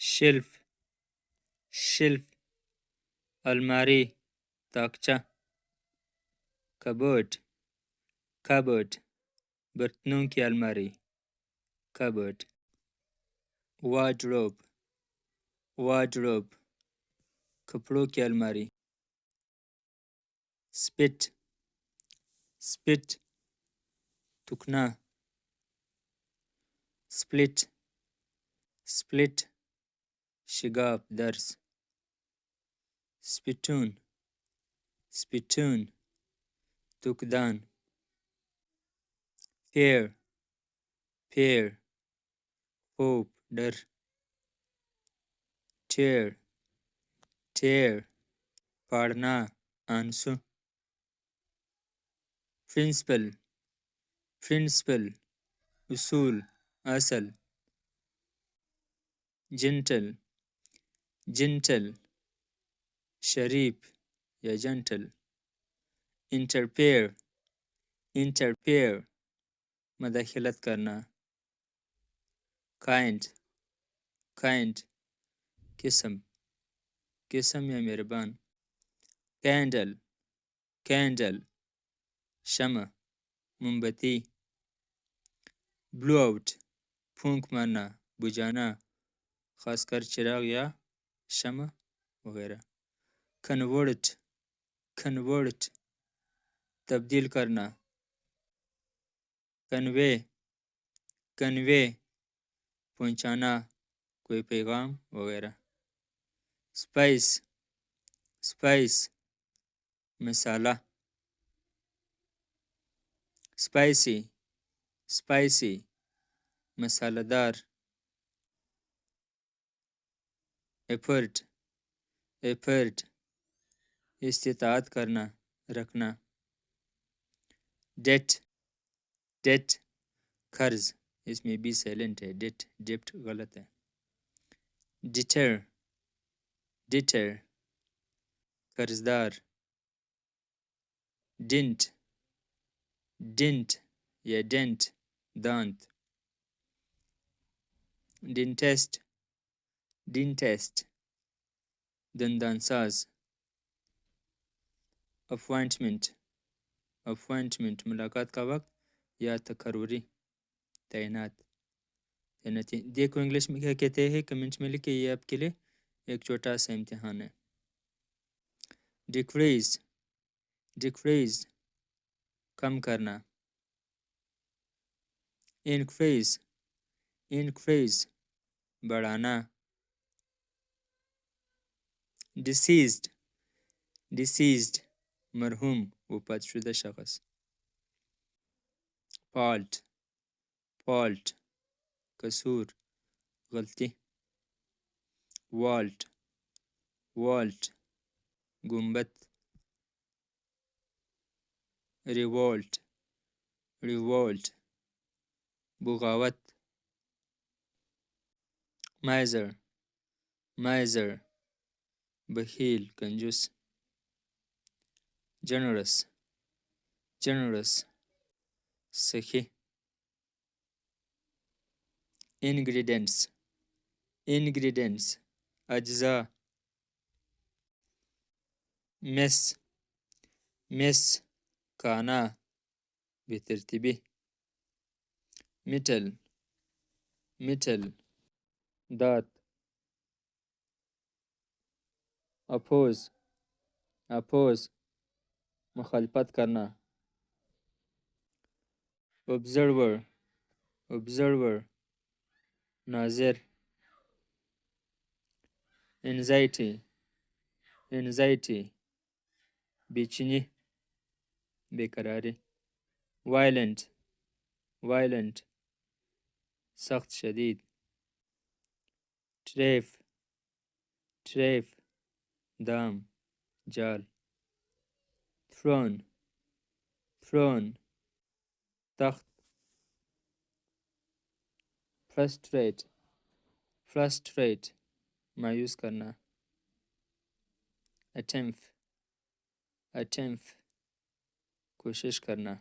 shelf shelf अलमारी ताकचा cupboard cupboard बर्तनों की अलमारी कबर्ड वार्डरोब वार्डरोब कपड़ों की अलमारी स्पिट स्पिट थूकना स्प्लिट स्प्लिट शिगाफ दर्स स्पिटून स्पिटून तुकदान फेयर फेयर होप डर टेयर टेयर फाड़ना आंसू प्रिंसिपल प्रिंसिपल उसूल असल जेंटल जेंटल शरीफ या जेंटल इंटरफेयर इंटरफेयर मदाखलत करना काइंड काइंड किस्म किस्म या मेहरबान कैंडल कैंडल शमع मोमबत्ती ब्लो आउट फूंक मारना बुझाना खासकर चिराग या शमع वगैरह कन्वर्ट कन्वर्ट तब्दील करना कन्वे कन्वे पहुंचाना कोई पैगाम वगैरह स्पाइस स्पाइस मसाला स्पाइसी स्पाइसी मसालेदार एफर्ट एफर्ट इस्तिताअत करना रखना डेट डेट कर्ज इसमें भी साइलेंट है डेट डेप्ट गलत है डिटर डिटर कर्जदार डिंट डिंट या डेंट दांत डिंटेस्ट डिंटेस्ट दंदानसाज अपॉइंटमेंट अपॉइंटमेंट मुलाकात का वक्त या तकर्री तैनात तैनाती देखो इंग्लिश में क्या कहते हैं कमेंट में लिखिए ये आपके लिए एक छोटा सा इम्तिहान है डिक्रीज डिक्रीज कम करना इंक्रीज इंक्रीज बढ़ाना डिसीज्ड डिसीज्ड मरहूम वफातशुदा शख्स फॉल्ट फॉल्ट कसूर गलती वॉल्ट वॉल्ट गुंबद रिवोल्ट रिवोल्ट बगावत माइजर माइजर बखील कंजूस जनरस जनरस सखी इंग्रेडिएंट्स इंग्रेडिएंट्स अज्जा मेस मेस खाना बेतरतीबी मिटल मिटल दांत अपोज अपोज मुखालफत करना observer observer Nazir anxiety anxiety बेचैनी बेकरारी वायलेंट वायलेंट सख्त शदीद ट्रैफ ट्रैफ दाम जाल थ्रोन थ्रोन तख्त फ्रस्ट्रेट फ्रस्ट्रेट मायूस करना अटेम्प्ट अटेम्प्ट कोशिश करना